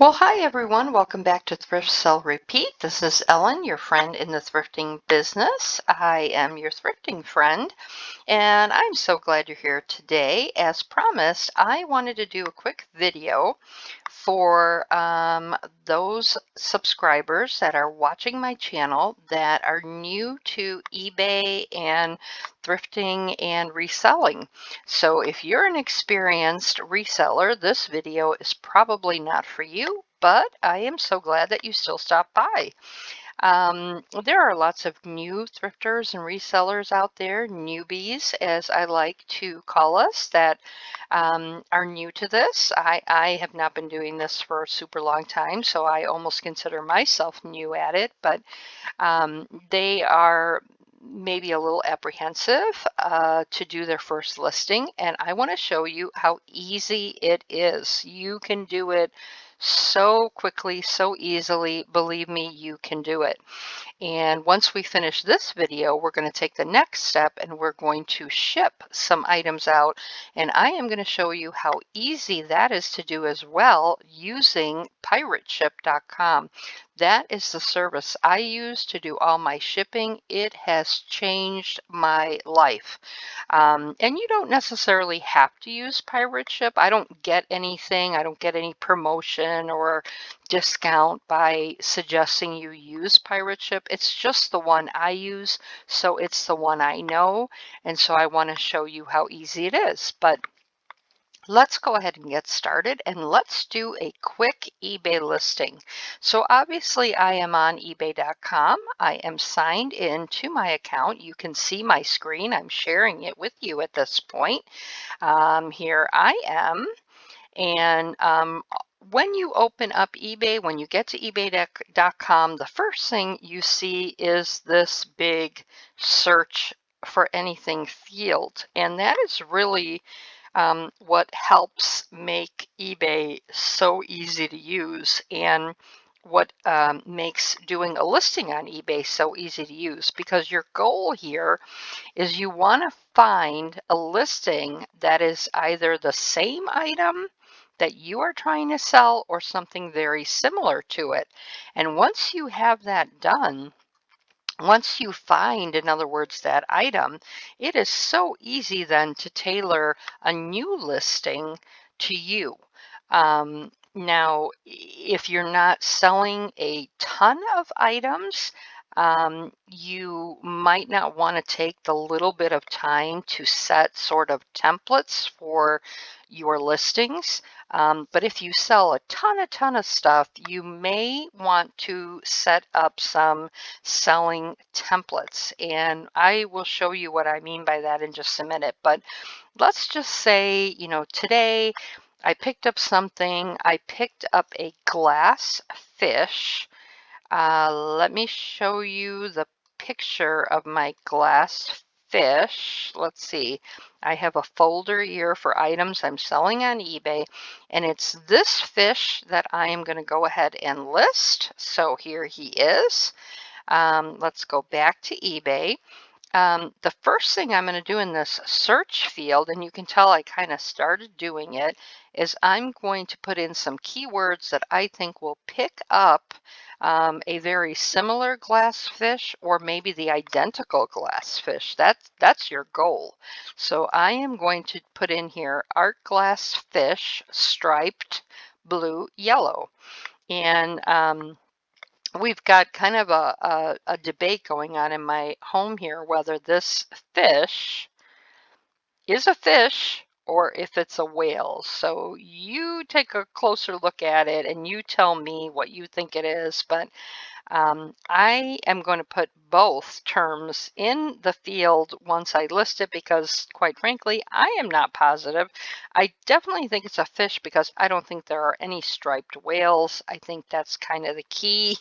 Well, hi everyone. Welcome back to Thrift Sell Repeat. This is Ellen, your friend in the thrifting business. I am your thrifting friend, and I'm so glad you're here today. As promised, I wanted to do a quick video for those subscribers that are watching my channel that are new to eBay and thrifting and reselling. So if you're an experienced reseller, this video is probably not for you, but I am so glad that you still stopped by. There are lots of new thrifters and resellers out there, newbies, as I like to call us, that are new to this. I have not been doing this for a super long time, so I almost consider myself new at it, but they are maybe a little apprehensive to do their first listing, and I want to show you how easy it is. You can do it so quickly, so easily. Believe me, you can do it. And once we finish this video, we're going to take the next step and we're going to ship some items out. And I am going to show you how easy that is to do as well using pirateship.com. That is the service I use to do all my shipping. It has changed my life. And you don't necessarily have to use Pirate Ship. I don't get anything. I don't get any promotion or discount by suggesting you use Pirate Ship. It's just the one I use, so it's the one I know, and so I want to show you how easy it is. But let's go ahead and get started, and let's do a quick eBay listing. So obviously I am on ebay.com. I am signed in to my account. You can see my screen. I'm sharing it with you at this point. Here I am. And when you open up eBay, when you get to ebay.com, the first thing you see is this big search for anything field. And that is really what helps make eBay so easy to use, and what makes doing a listing on eBay so easy to use, because your goal here is you want to find a listing that is either the same item that you are trying to sell or something very similar to it. And once you have that done, once you find, in other words, that item, it is so easy then to tailor a new listing to you. Now, if you're not selling a ton of items, you might not want to take the little bit of time to set sort of templates for your listings. But if you sell a ton of stuff, you may want to set up some selling templates. And I will show you what I mean by that in just a minute. But let's just say, today I picked up something. I picked up a glass fish. Let me show you the picture of my glass fish. Let's see. I have a folder here for items I'm selling on eBay, and it's this fish that I am going to go ahead and list. So here he is. Let's go back to eBay. The first thing I'm going to do in this search field, and you can tell I kind of started doing it, is I'm going to put in some keywords that I think will pick up a very similar glass fish, or maybe the identical glass fish. That's your goal. So I am going to put in here art glass fish, striped, blue, yellow. And we've got kind of a debate going on in my home here whether this fish is a fish or if it's a whale. So you take a closer look at it and you tell me what you think it is. But I am going to put both terms in the field once I list it, because quite frankly, I am not positive. I definitely think it's a fish because I don't think there are any striped whales. I think that's kind of the key.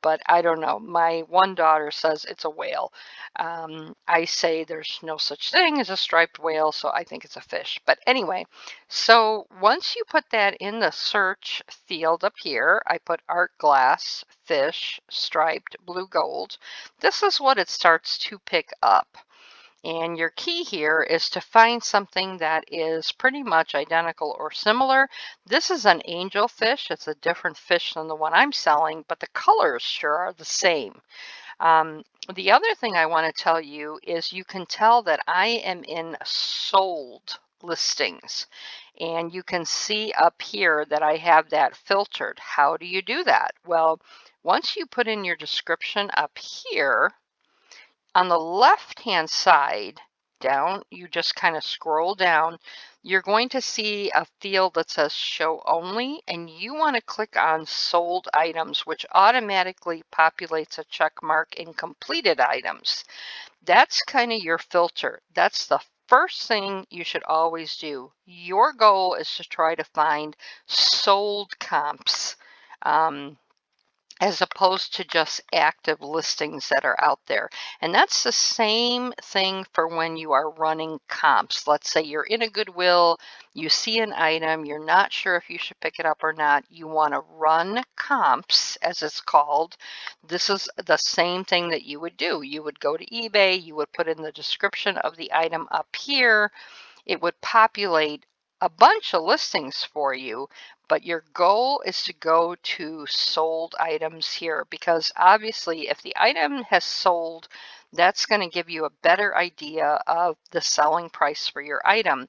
But I don't know. My one daughter says it's a whale. I say there's no such thing as a striped whale, so I think it's a fish. But anyway, so once you put that in the search field up here, I put art glass, fish, striped, blue, gold. This is what it starts to pick up. And your key here is to find something that is pretty much identical or similar. This is an angelfish. It's a different fish than the one I'm selling, but the colors sure are the same. Um, the other thing I want to tell you is you can tell that I am in sold listings. And you can see up here that I have that filtered. How do you do that? Well, once you put in your description up here, on the left-hand side, down, you just kind of scroll down, you're going to see a field that says show only, and you want to click on sold items, which automatically populates a check mark in completed items. That's kind of your filter. That's the first thing you should always do. Your goal is to try to find sold comps. As opposed to just active listings that are out there. And that's the same thing for when you are running comps. Let's say you're in a Goodwill, you see an item, you're not sure if you should pick it up or not. You want to run comps, as it's called. This is the same thing that you would do. You would go to eBay, you would put in the description of the item up here, it would populate a bunch of listings for you, but your goal is to go to sold items here because obviously if the item has sold, that's going to give you a better idea of the selling price for your item.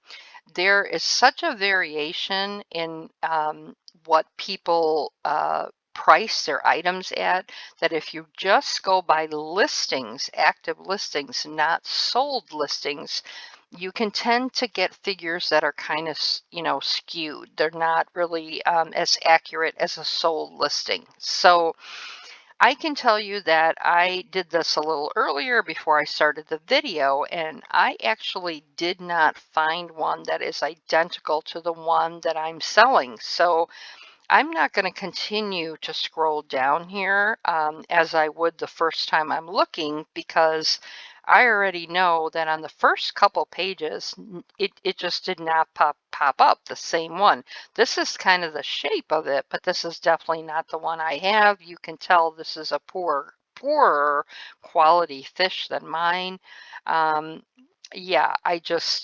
There is such a variation in what people price their items at that if you just go by listings, active listings, not sold listings, you can tend to get figures that are kind of, skewed. They're not really as accurate as a sold listing. So I can tell you that I did this a little earlier before I started the video, and I actually did not find one that is identical to the one that I'm selling. So I'm not going to continue to scroll down here as I would the first time I'm looking because I already know that on the first couple pages, it just did not pop up the same one. This is kind of the shape of it, but this is definitely not the one I have. You can tell this is a poorer quality fish than mine. Um, yeah,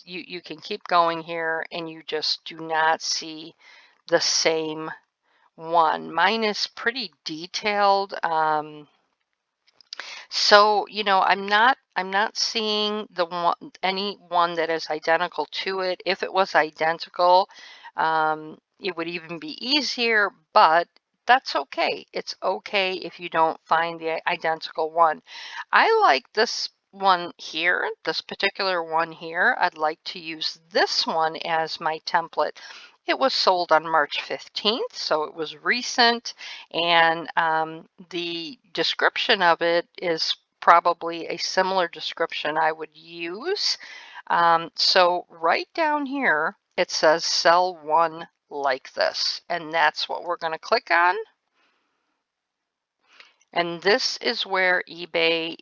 you can keep going here and you just do not see the same one. Mine is pretty detailed. So, I'm not seeing any one that is identical to it. If it was identical, it would even be easier, but that's okay. It's okay if you don't find the identical one. I like this one here, this particular one here. I'd like to use this one as my template. It was sold on March 15th, so it was recent, and the description of it is probably a similar description I would use. So right down here, it says sell one like this, and that's what we're going to click on. And this is where eBay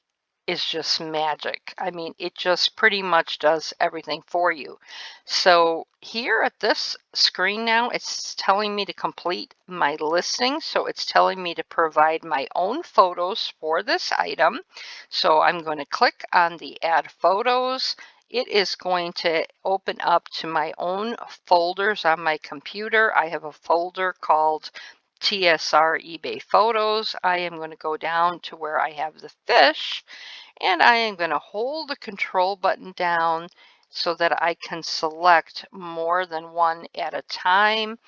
is just magic. I mean, it just pretty much does everything for you. So here at this screen now, it's telling me to complete my listing. So it's telling me to provide my own photos for this item. So I'm going to click on the add photos. It is going to open up to my own folders on my computer. I have a folder called TSR eBay photos. I am going to go down to where I have the fish and I am going to hold the control button down so that I can select more than one at a time.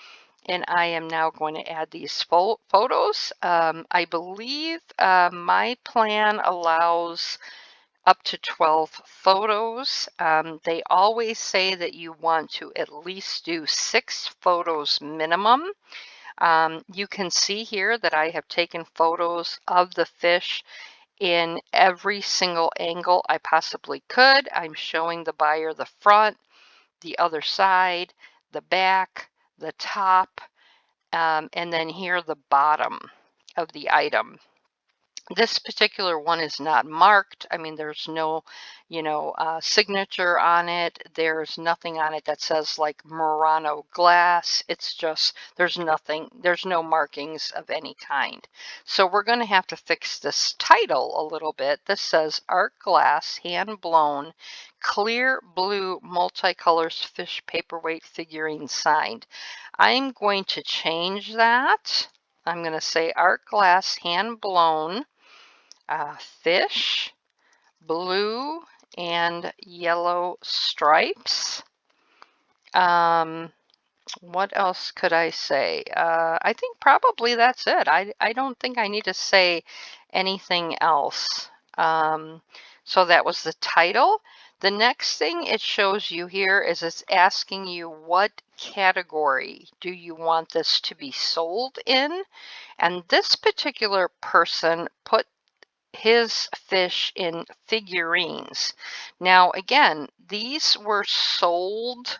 And I am now going to add these photos. I believe my plan allows up to 12 photos. They always say that you want to at least do 6 photos minimum. You can see here that I have taken photos of the fish in every single angle I possibly could. I'm showing the buyer the front, the other side, the back, the top, and then here the bottom of the item. This particular one is not marked. I mean, there's no, signature on it. There's nothing on it that says like Murano glass. It's just, there's nothing, there's no markings of any kind. So we're going to have to fix this title a little bit. This says art glass, hand blown, clear blue multicolors fish paperweight figurine signed. I'm going to change that. I'm going to say art glass, hand blown, fish, blue and yellow stripes. Um, what else could I say? I think probably that's it. I don't think I need to say anything else. So that was the title. The next thing it shows you here is it's asking you what category do you want this to be sold in? And this particular person put his fish in figurines. Now, again, these were sold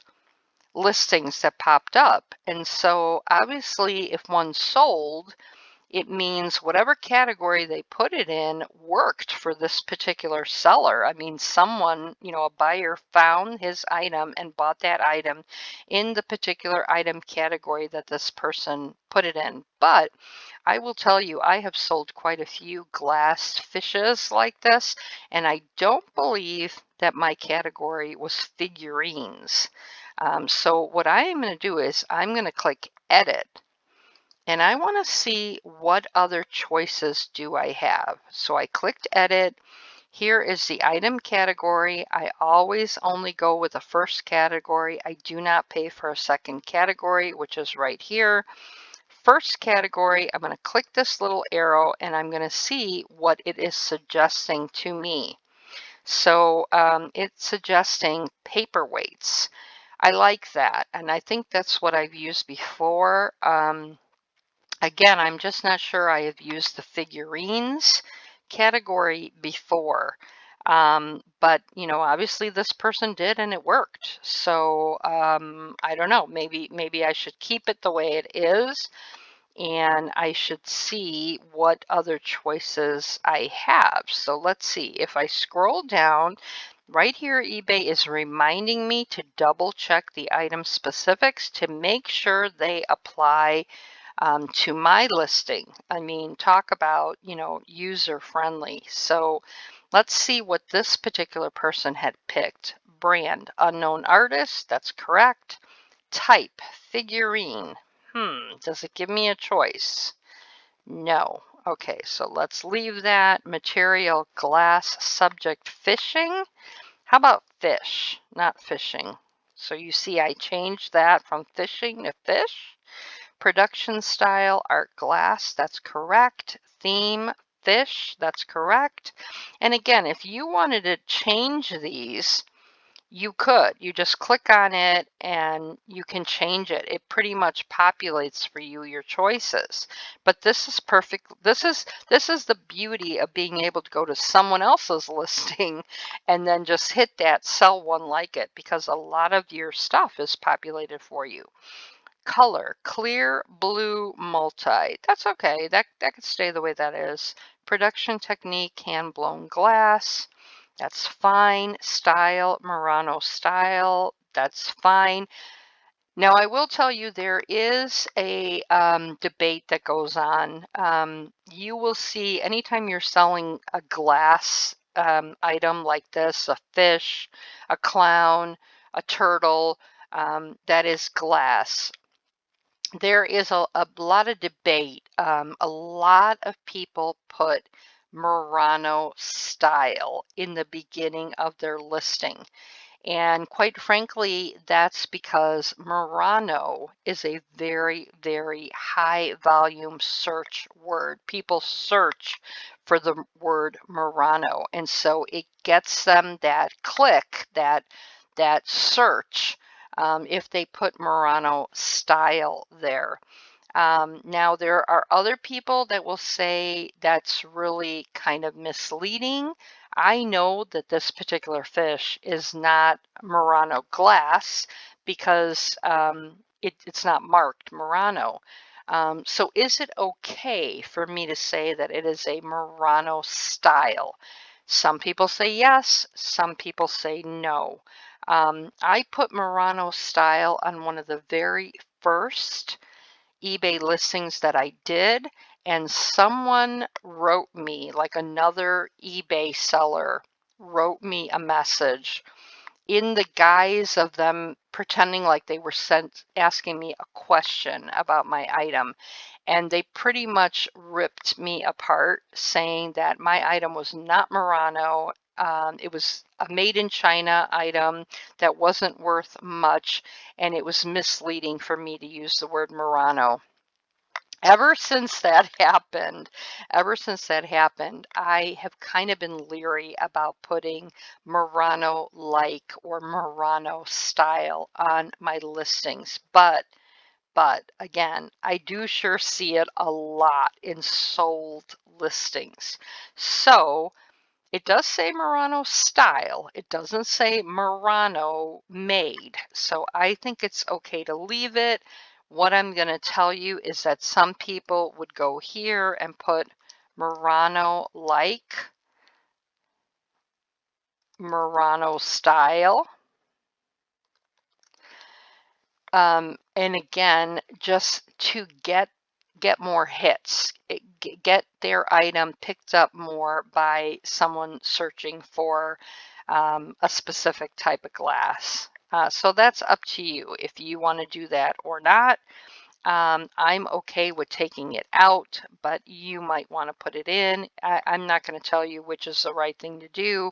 listings that popped up. And so obviously, if one sold, it means whatever category they put it in worked for this particular seller. I mean, someone, a buyer found his item and bought that item in the particular item category that this person put it in. But I will tell you, I have sold quite a few glass fishes like this, and I don't believe that my category was figurines. So what I am going to do is I'm going to click edit, and I want to see what other choices do I have. So I clicked edit. Here is the item category. I always only go with the first category. I do not pay for a second category, which is right here. First category, I'm going to click this little arrow and I'm going to see what it is suggesting to me. So it's suggesting paperweights. I like that, and I think that's what I've used before. Again, I'm just not sure I have used the figurines category before. But, obviously this person did and it worked. So I don't know, maybe I should keep it the way it is, and I should see what other choices I have. So let's see. If I scroll down, right here, eBay is reminding me to double check the item specifics to make sure they apply to my listing. I mean, talk about, user friendly. So let's see what this particular person had picked. Brand, unknown artist, that's correct. Type, figurine. Does it give me a choice? No. Okay, so let's leave that. Material, glass, subject, fishing. How about fish, not fishing? So you see I changed that from fishing to fish. Production style, art glass, that's correct. Theme, fish, that's correct. And again, if you wanted to change these, you could. You just click on it and you can change it. It pretty much populates for you your choices. But this is perfect. This is the beauty of being able to go to someone else's listing and then just hit that sell one like it, because a lot of your stuff is populated for you. Color, clear blue multi. That's okay. That could stay the way that is. Production technique, hand blown glass. That's fine. Style, Murano style. That's fine. Now, I will tell you there is a debate that goes on. You will see anytime you're selling a glass item like this, a fish, a clown, a turtle, that is glass, there is a lot of debate. A lot of people put Murano style in the beginning of their listing. And quite frankly, that's because Murano is a very, very high volume search word. People search for the word Murano. And so it gets them that click, that search, if they put Murano style there. Now, there are other people that will say that's really kind of misleading. I know that this particular fish is not Murano glass because it's not marked Murano. So is it okay for me to say that it is a Murano style? Some people say yes, some people say no. I put Murano style on one of the very first eBay listings that I did, and someone wrote me, like another eBay seller wrote me a message in the guise of them pretending like they were asking me a question about my item. And they pretty much ripped me apart, saying that my item was not Murano. It was a made in China item that wasn't worth much, and it was misleading for me to use the word Murano. Ever since that happened, I have kind of been leery about putting Murano-like or Murano style on my listings. But again, I do sure see it a lot in sold listings. So it does say Murano style. It doesn't say Murano made. So I think it's okay to leave it. What I'm going to tell you is that some people would go here and put Murano like, Murano style. And again, just to get more hits, get their item picked up more by someone searching for a specific type of glass. So that's up to you if you want to do that or not. I'm okay with taking it out, but you might want to put it in. I'm not going to tell you which is the right thing to do.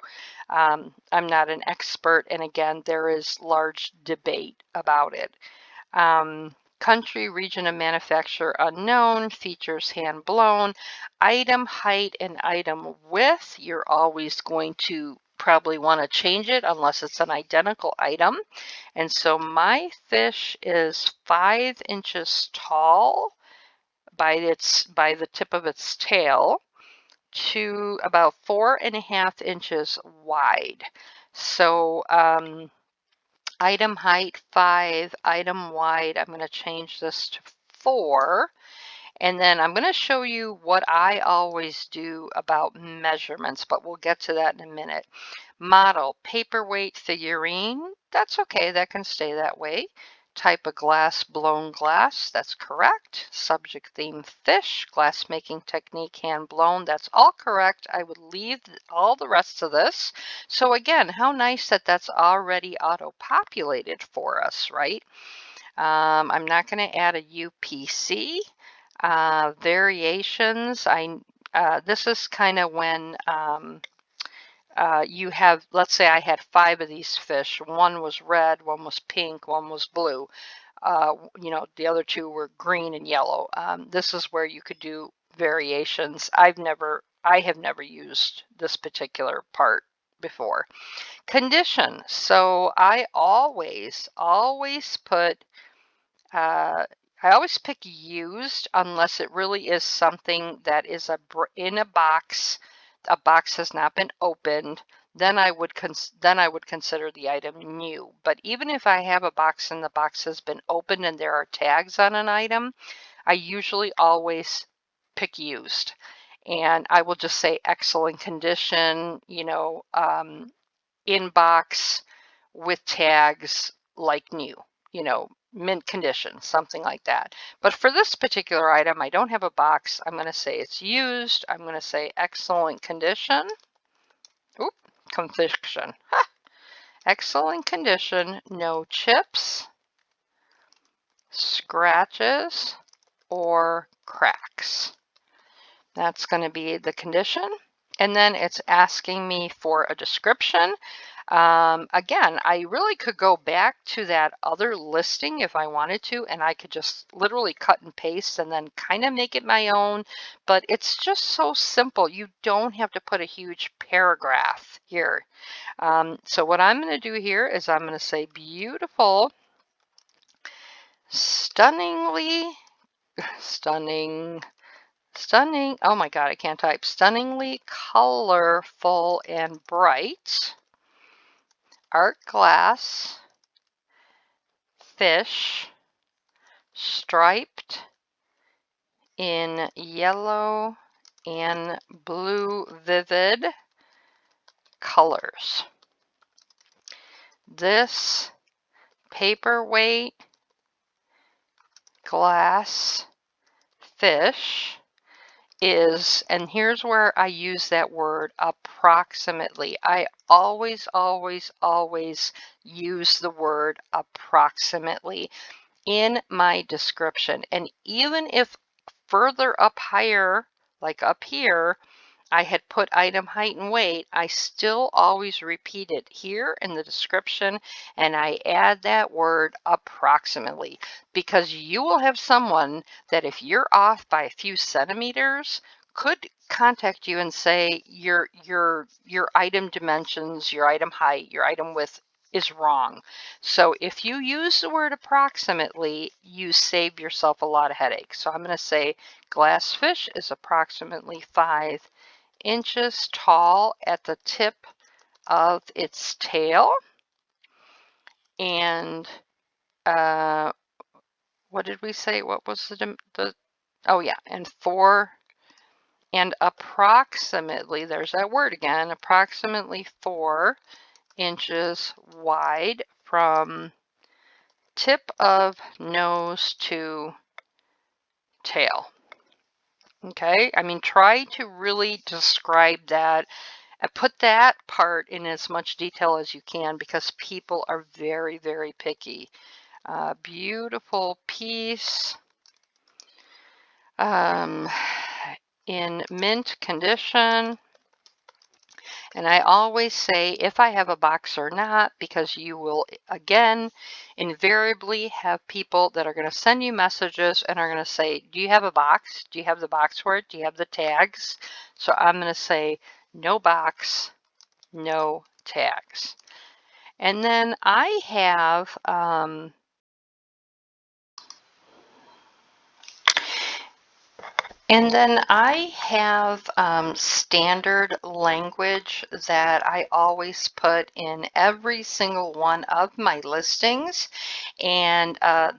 I'm not an expert, and again, there is large debate about it. Country, region of manufacture unknown, features hand blown, item height and item width. You're always going to probably want to change it unless it's an identical item. And so my fish is 5 inches tall by the tip of its tail to about 4.5 inches wide. So item height 5, item wide, I'm going to change this to 4. And then I'm going to show you what I always do about measurements, but we'll get to that in a minute. Model, paperweight figurine. That's okay, that can stay that way. Type of glass, blown glass. That's correct. Subject theme, fish. Glass making technique, hand blown. That's all correct. I would leave all the rest of this. So again, how nice that that's already auto-populated for us, right? I'm not going to add a UPC. Variations. This is kind of when you have, let's say I had 5 of these fish. One was red, one was pink, one was blue. The other 2 were green and yellow. This is where you could do variations. I have never used this particular part before. Condition. So I always put I always pick used unless it really is something that is in a box has not been opened, then I would consider the item new. But even if I have a box and the box has been opened and there are tags on an item, I usually always pick used. And I will just say excellent condition, in box with tags like new, mint condition, something like that. But for this particular item, I don't have a box. I'm going to say it's used. I'm going to say excellent condition. Oop, conviction. Ha! Excellent condition, no chips, scratches, or cracks. That's going to be the condition. And then it's asking me for a description. Again, I really could go back to that other listing if I wanted to, and I could just literally cut and paste and then kind of make it my own, but it's just so simple. You don't have to put a huge paragraph here. So what I'm going to do here is I'm going to say beautiful, stunningly, stunning, oh my God, I can't type, stunningly colorful and bright, art glass, fish, striped, in yellow and blue vivid colors. This paperweight glass fish is, and here's where I use that word approximately. I always, always, always use the word approximately in my description. And even if further up higher, like up here, I had put item height and weight, I still always repeat it here in the description, and I add that word approximately, because you will have someone that, if you're off by a few centimeters, could contact you and say your item dimensions, your item height, your item width is wrong. So if you use the word approximately, you save yourself a lot of headaches. So I'm going to say glass fish is approximately 5 inches tall at the tip of its tail. And what did we say? What was the oh yeah, and approximately, there's that word again, approximately 4 inches wide from tip of nose to tail. Okay, I mean, try to really describe that. Put that part in as much detail as you can, because people are very, very picky. Beautiful piece, in mint condition. And I always say if I have a box or not, because you will, again, invariably have people that are going to send you messages and are going to say, do you have a box? Do you have the box for it? Do you have the tags? So I'm going to say no box, no tags. And then I have standard language that I always put in every single one of my listings. And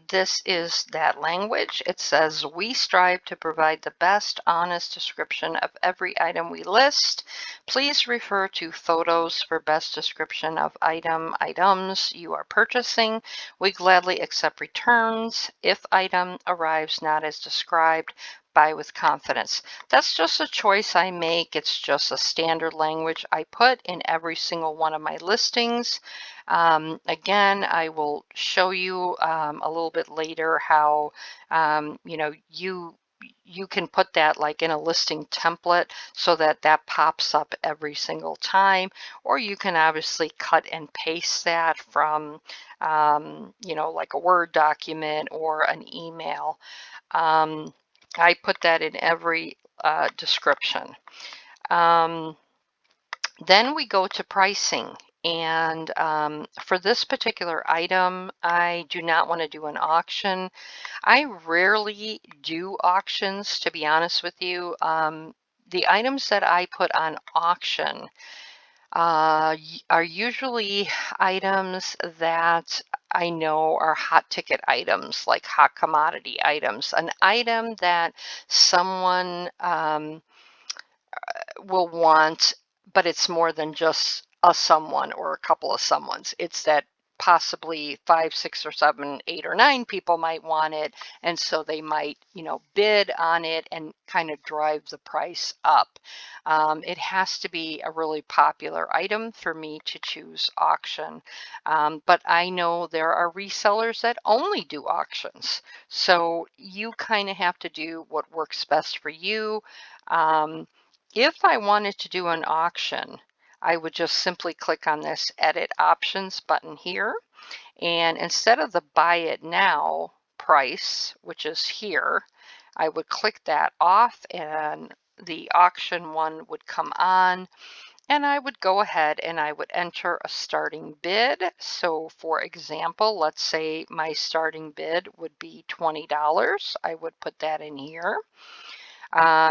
this is that language. It says, we strive to provide the best honest description of every item we list. Please refer to photos for best description of items you are purchasing. We gladly accept returns if item arrives not as described. Buy with confidence. That's just a choice I make. It's just a standard language I put in every single one of my listings. Again, I will show you a little bit later how you can put that like in a listing template so that that pops up every single time, or you can obviously cut and paste that from like a Word document or an email. I put that in every description. Then we go to pricing. And for this particular item, I do not want to do an auction. I rarely do auctions, to be honest with you. The items that I put on auction are usually items that I know are hot ticket items, like hot commodity items, an item that someone will want, but it's more than just a someone or a couple of someones. It's that possibly 5, 6, or 7, 8, or 9 people might want it, and so they might, bid on it and kind of drive the price up. It has to be a really popular item for me to choose auction. But I know there are resellers that only do auctions, so you kind of have to do what works best for you. If I wanted to do an auction, I would just simply click on this Edit Options button here. And instead of the Buy It Now price, which is here, I would click that off and the auction one would come on. And I would go ahead and I would enter a starting bid. So for example, let's say my starting bid would be $20. I would put that in here.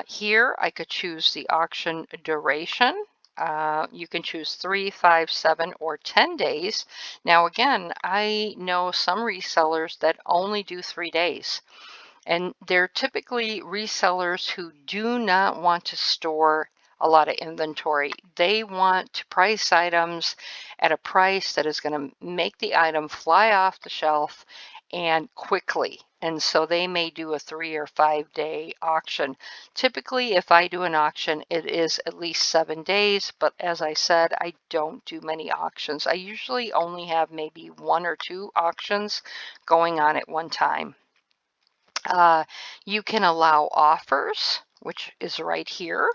Here I could choose the auction duration. You can choose 3, 5, 7, or 10 days. Now again, I know some resellers that only do 3 days. And they're typically resellers who do not want to store a lot of inventory. They want to price items at a price that is going to make the item fly off the shelf and quickly. And so they may do a 3 or 5 day auction. Typically, if I do an auction, it is at least 7 days. But as I said, I don't do many auctions. I usually only have maybe 1 or 2 auctions going on at one time. You can allow offers, which is right here,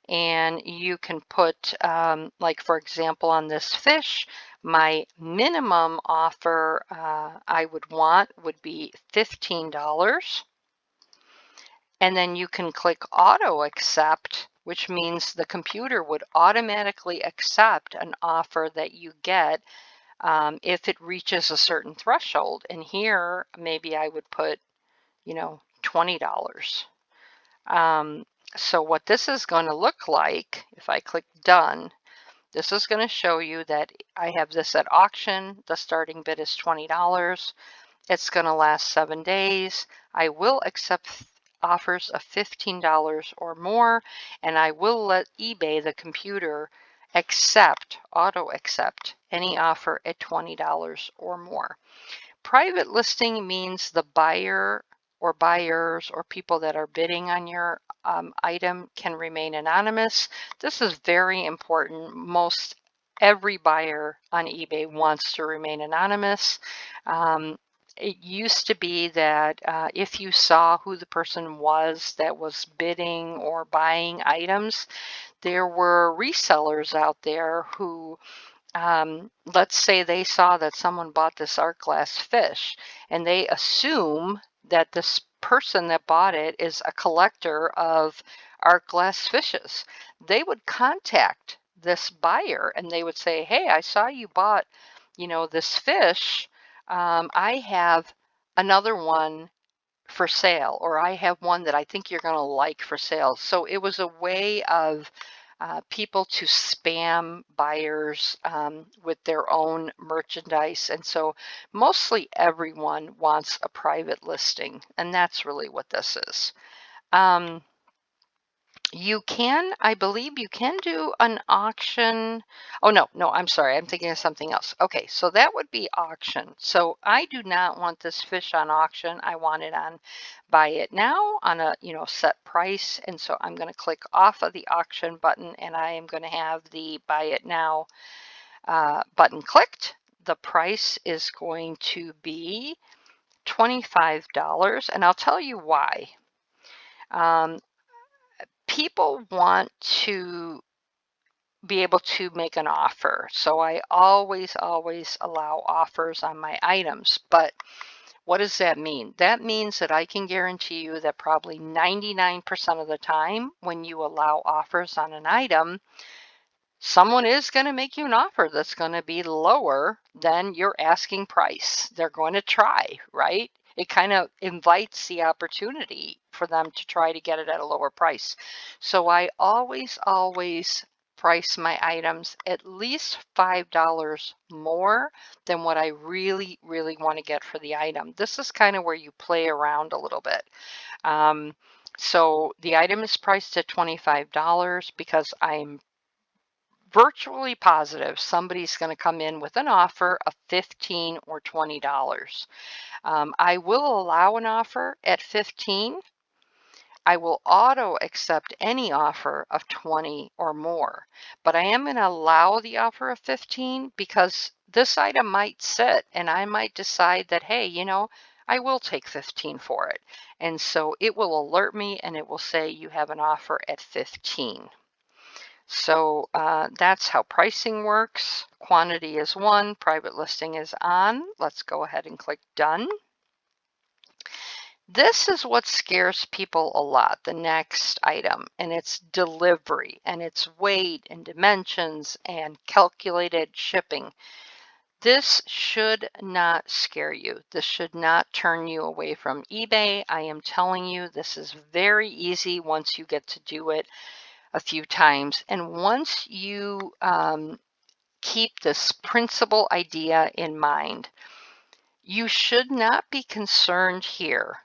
and you can put, like for example, on this fish, my minimum offer I would want would be $15. And then you can click auto accept, which means the computer would automatically accept an offer that you get if it reaches a certain threshold. And here, maybe I would put, $20. So what this is going to look like, if I click done, this is going to show you that I have this at auction. The starting bid is $20. It's going to last 7 days. I will accept offers of $15 or more, and I will let eBay, the computer, auto accept any offer at $20 or more. Private listing means the buyer or buyers or people that are bidding on your item can remain anonymous. This is very important. Most every buyer on eBay wants to remain anonymous. It used to be that if you saw who the person was that was bidding or buying items, there were resellers out there who let's say they saw that someone bought this art glass fish and they assume that this person that bought it is a collector of art glass fishes. They would contact this buyer and they would say, hey, I saw you bought, this fish. I have another one for sale, or I have one that I think you're going to like for sale. So it was a way of people to spam buyers with their own merchandise. And so mostly everyone wants a private listing, and that's really what this is. You can, I believe you can do an auction. Oh, no, I'm sorry. I'm thinking of something else. Okay, so that would be auction. So I do not want this fish on auction. I want it on buy it now on a, set price. And so I'm going to click off of the auction button and I am going to have the buy it now button clicked. The price is going to be $25 and I'll tell you why. People want to be able to make an offer. So I always allow offers on my items. But what does that mean? That means that I can guarantee you that probably 99% of the time when you allow offers on an item, someone is going to make you an offer that's going to be lower than your asking price. They're going to try, right? It kind of invites the opportunity for them to try to get it at a lower price. So I always price my items at least $5 more than what I really want to get for the item. This is kind of where you play around a little bit. So the item is priced at $25 because I'm virtually positive somebody's going to come in with an offer of $15 or $20. I will allow an offer at $15. I will auto accept any offer of $20 or more, but I am going to allow the offer of $15 because this item might sit and I might decide that, hey, I will take $15 for it. And so it will alert me and it will say you have an offer at $15. So that's how pricing works. Quantity is 1, private listing is on. Let's go ahead and click done. This is what scares people a lot, the next item, and it's delivery, and it's weight and dimensions and calculated shipping. This should not scare you. This should not turn you away from eBay. I am telling you, this is very easy once you get to do it a few times. And once you keep this principal idea in mind, you should not be concerned here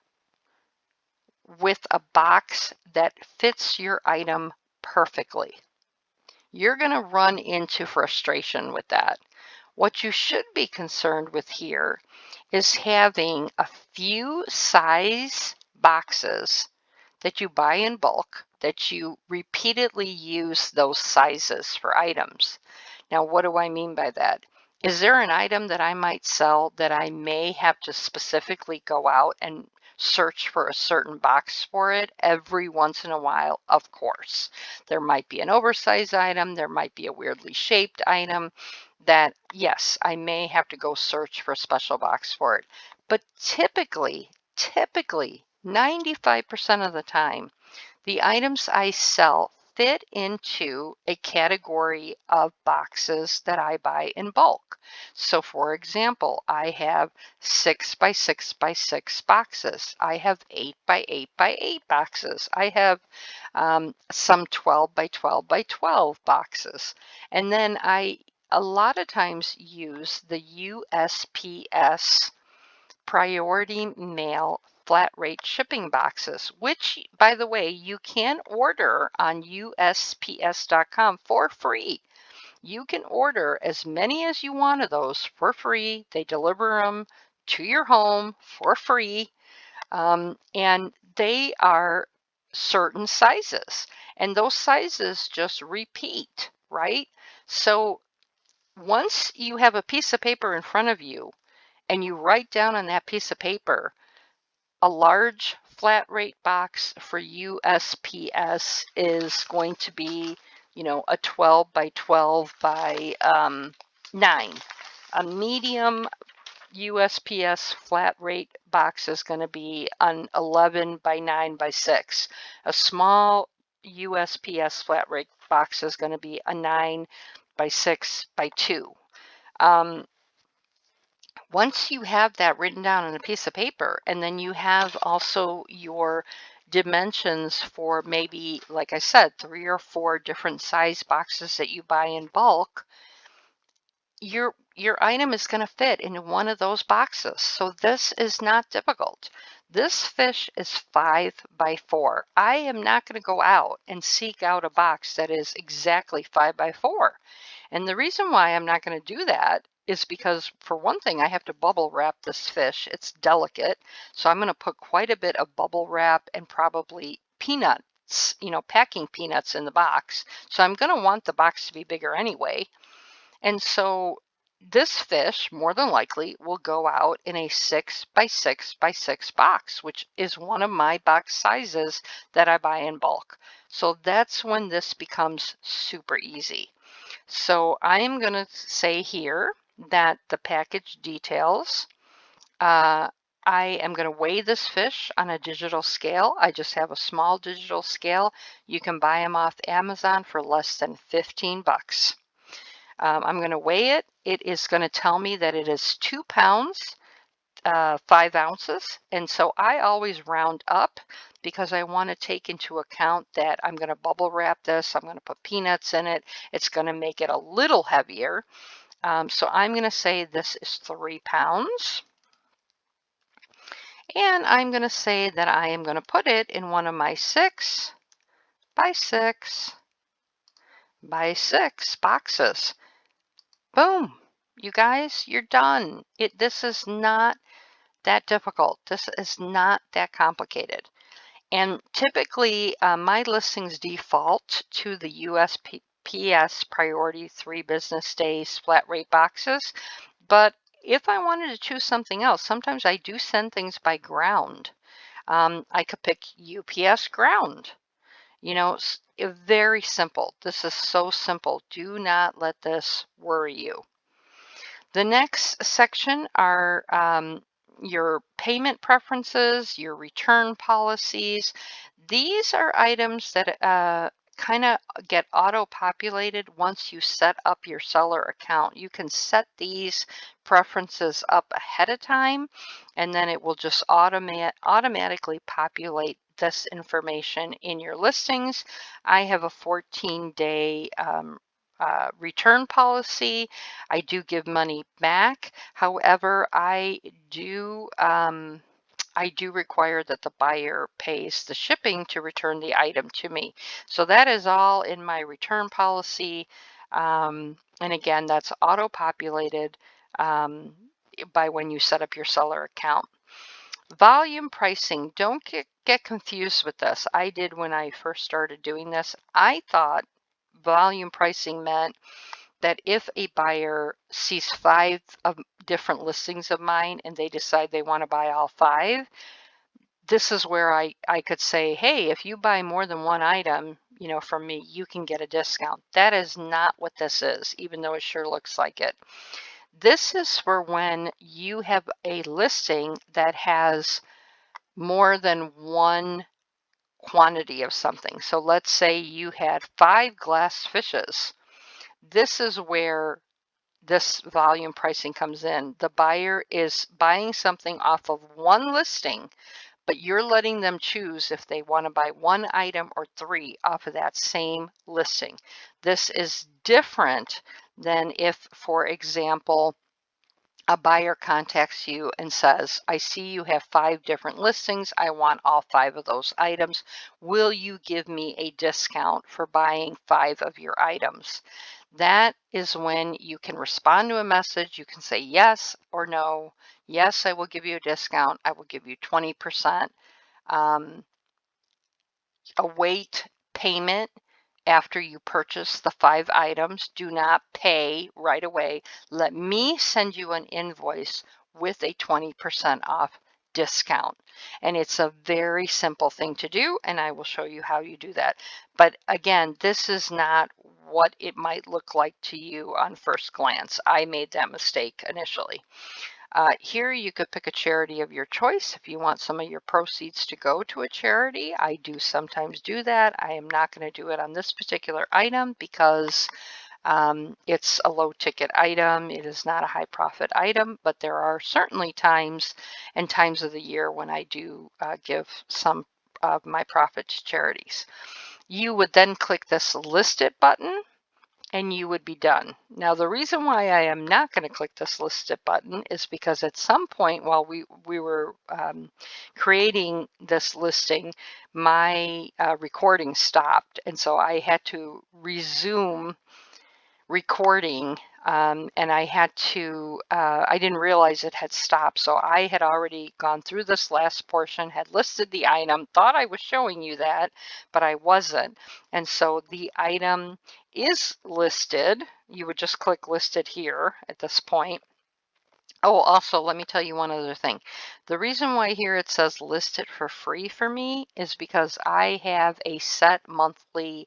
with a box that fits your item perfectly. You're going to run into frustration with that. What you should be concerned with here is having a few size boxes that you buy in bulk, that you repeatedly use those sizes for items. Now, what do I mean by that? Is there an item that I might sell that I may have to specifically go out and search for a certain box for it every once in a while? Of course. There might be an oversized item, there might be a weirdly shaped item that, yes, I may have to go search for a special box for it. But typically, 95% of the time, the items I sell fit into a category of boxes that I buy in bulk. So for example, I have 6 by 6 by 6 boxes. I have 8 by 8 by 8 boxes. I have some 12 by 12 by 12 boxes. And then I a lot of times use the USPS priority mail flat rate shipping boxes, which, by the way, you can order on USPS.com for free. You can order as many as you want of those for free. They deliver them to your home for free, and they are certain sizes, and those sizes just repeat, right? So once you have a piece of paper in front of you and you write down on that piece of paper, a large flat rate box for USPS is going to be, a 12 by 12 by 9. A medium USPS flat rate box is going to be an 11 by 9 by 6. A small USPS flat rate box is going to be a 9 by 6 by 2. Once you have that written down on a piece of paper, and then you have also your dimensions for maybe, like I said, 3 or 4 different size boxes that you buy in bulk, your item is going to fit into one of those boxes. So this is not difficult. This fish is 5 by 4. I am not going to go out and seek out a box that is exactly 5 by 4. And the reason why I'm not going to do that is because, for one thing, I have to bubble wrap this fish. It's delicate, so I'm going to put quite a bit of bubble wrap and probably peanuts, packing peanuts in the box. So I'm going to want the box to be bigger anyway. And so this fish, more than likely, will go out in a 6 by 6 by 6 box, which is one of my box sizes that I buy in bulk. So that's when this becomes super easy. So I am going to say here that the package details, I am going to weigh this fish on a digital scale. I just have a small digital scale. You can buy them off Amazon for less than 15 bucks. I'm going to weigh it. It is going to tell me that it is 2 pounds, 5 ounces. And so I always round up because I want to take into account that I'm going to bubble wrap this. I'm going to put peanuts in it. It's going to make it a little heavier. So I'm going to say this is 3 pounds. And I'm going to say that I am going to put it in one of my 6 by 6 by 6 boxes. Boom. You guys, you're done. This is not that difficult. This is not that complicated. And typically, my listings default to the USPS priority 3 business days flat rate boxes. But if I wanted to choose something else, sometimes I do send things by ground. I could pick UPS ground. Very simple. This is so simple. Do not let this worry you. The next section are your payment preferences, your return policies. These are items that kind of get auto-populated once you set up your seller account. You can set these preferences up ahead of time, and then it will just automatically populate this information in your listings. I have a 14-day return policy. I do give money back. However, I I do require that the buyer pays the shipping to return the item to me. So that is all in my return policy. And again, that's auto-populated by when you set up your seller account. Volume pricing, don't get confused with this. I did when I first started doing this. I thought volume pricing meant that if a buyer sees 5 different listings of mine and they decide they want to buy all 5, this is where I could say, hey, if you buy more than one item, from me, you can get a discount. That is not what this is, even though it sure looks like it. This is for when you have a listing that has more than one quantity of something. So let's say you had 5 glass fishes. This is where this volume pricing comes in. The buyer is buying something off of one listing, but you're letting them choose if they want to buy 1 item or 3 off of that same listing. This is different than if, for example, a buyer contacts you and says, I see you have 5 different listings. I want all 5 of those items. Will you give me a discount for buying 5 of your items? That is when you can respond to a message. You can say yes or no. Yes, I will give you a discount. I will give you 20%. Await payment after you purchase the 5 items. Do not pay right away. Let me send you an invoice with a 20% off discount. And it's a very simple thing to do, and I will show you how you do that. But again, this is not what it might look like to you on first glance. I made that mistake initially. Here you could pick a charity of your choice if you want some of your proceeds to go to a charity. I do sometimes do that. I am not going to do it on this particular item because it's a low ticket item. It is not a high profit item, but there are certainly times and times of the year when I do give some of my profit to charities. You would then click this List It button, and you would be done. Now, the reason why I am not going to click this List It button is because at some point while we were creating this listing, my recording stopped. And so I had to resume recording, and I had to, I didn't realize it had stopped. So I had already gone through this last portion, had listed the item, thought I was showing you that, but I wasn't. And so the item is listed. You would just click listed here at this point. Oh, also, let me tell you one other thing. The reason why here it says listed for free for me is because I have a set monthly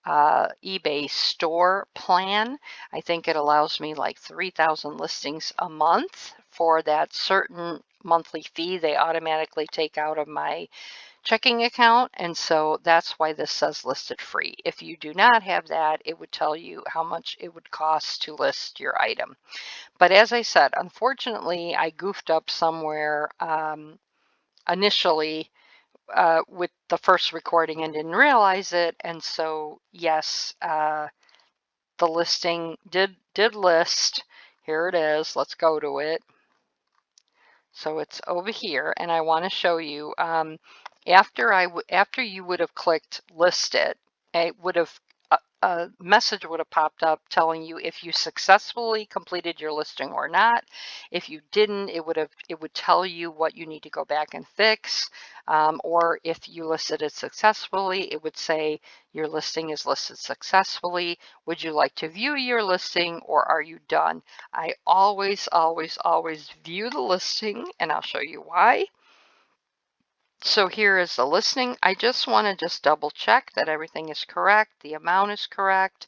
eBay store plan. I think it allows me like 3,000 listings a month for that certain monthly fee they automatically take out of my checking account. And so that's why this says listed free. If you do not have that, it would tell you how much it would cost to list your item. But as I said, unfortunately, I goofed up somewhere initially with the first recording and didn't realize it. And so, yes, the listing did list. Here it is. Let's go to it. So it's over here, and I want to show you. After you would have clicked list it, it would have a message would have popped up telling you if you successfully completed your listing or not. If you didn't, it would tell you what you need to go back and fix. Or if you listed it successfully, it would say your listing is listed successfully. Would you like to view your listing, or are you done? I always, always, always view the listing, and I'll show you why. So here is the listing. I just want to double check that everything is correct. The amount is correct.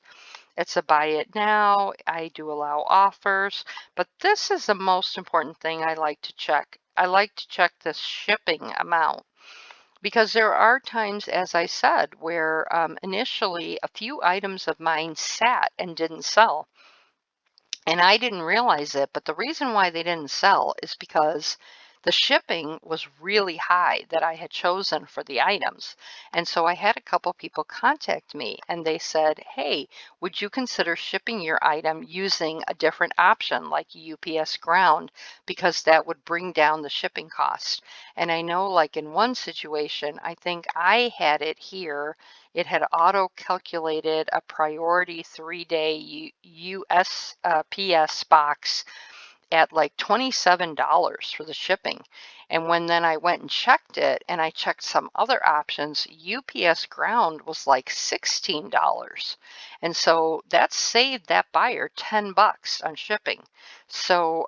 It's a buy it now. I do allow offers, but this is the most important thing I like to check. I like to check this shipping amount because there are times, as I said, where initially a few items of mine sat and didn't sell. And I didn't realize it, but the reason why they didn't sell is because the shipping was really high that I had chosen for the items. And so I had a couple people contact me and they said, hey, would you consider shipping your item using a different option like UPS Ground, because that would bring down the shipping cost? And I know, like in one situation, I think I had it here. It had auto calculated a priority 3-day USPS box at like $27 for the shipping. And when then I went and checked it and I checked some other options, UPS Ground was like $16. And so that saved that buyer $10 on shipping. So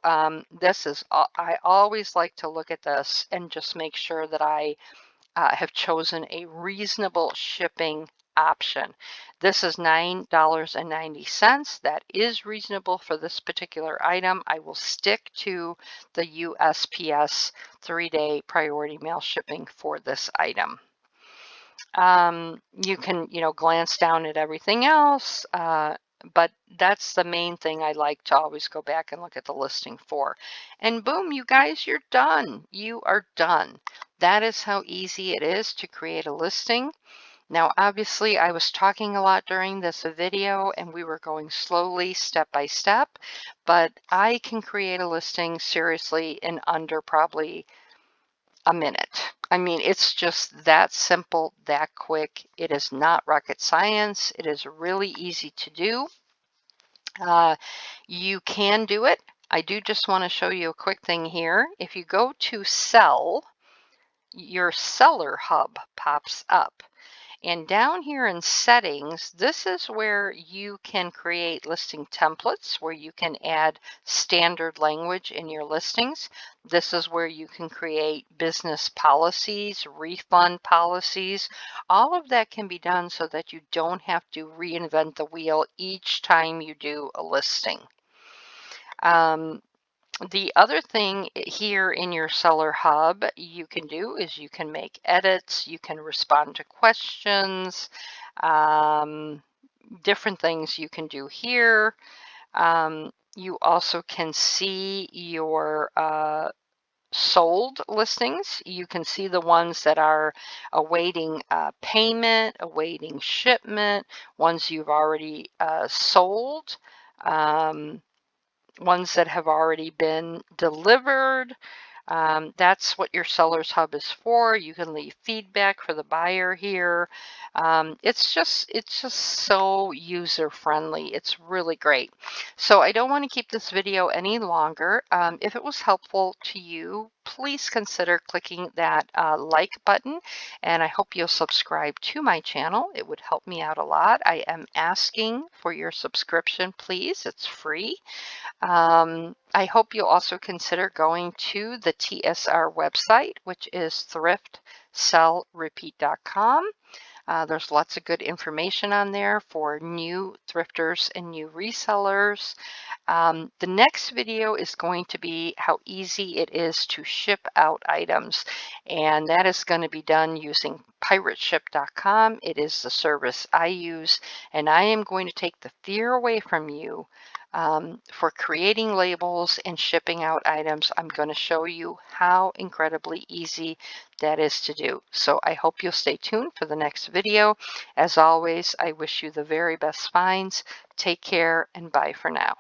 this is, I always like to look at this and just make sure that I have chosen a reasonable shipping option. This is $9.90. That is reasonable for this particular item. I will stick to the USPS 3-day priority mail shipping for this item. You can, glance down at everything else, but that's the main thing I like to always go back and look at the listing for. And boom, you guys, you're done. You are done. That is how easy it is to create a listing. Now, obviously, I was talking a lot during this video and we were going slowly, step by step, but I can create a listing seriously in under probably a minute. I mean, it's just that simple, that quick. It is not rocket science. It is really easy to do. You can do it. I do just want to show you a quick thing here. If you go to sell, your seller hub pops up. And down here in settings, this is where you can create listing templates, where you can add standard language in your listings. This is where you can create business policies, refund policies. All of that can be done so that you don't have to reinvent the wheel each time you do a listing. The other thing here in your seller hub you can do is you can make edits, you can respond to questions, different things you can do here. You also can see your sold listings. You can see the ones that are awaiting payment, awaiting shipment, ones you've already sold. Ones that have already been delivered. That's what your seller's hub is for. You can leave feedback for the buyer here. It's just so user friendly. It's really great. So I don't want to keep this video any longer. If it was helpful to you, please consider clicking that like button, and I hope you'll subscribe to my channel. It would help me out a lot. I am asking for your subscription, please. It's free. I hope you'll also consider going to the TSR website, which is thriftsellrepeat.com. There's lots of good information on there for new thrifters and new resellers. The next video is going to be how easy it is to ship out items, and that is going to be done using pirateship.com. It is the service I use, and I am going to take the fear away from you for creating labels and shipping out items. I'm going to show you how incredibly easy that is to do. So I hope you'll stay tuned for the next video. As always, I wish you the very best finds. Take care and bye for now.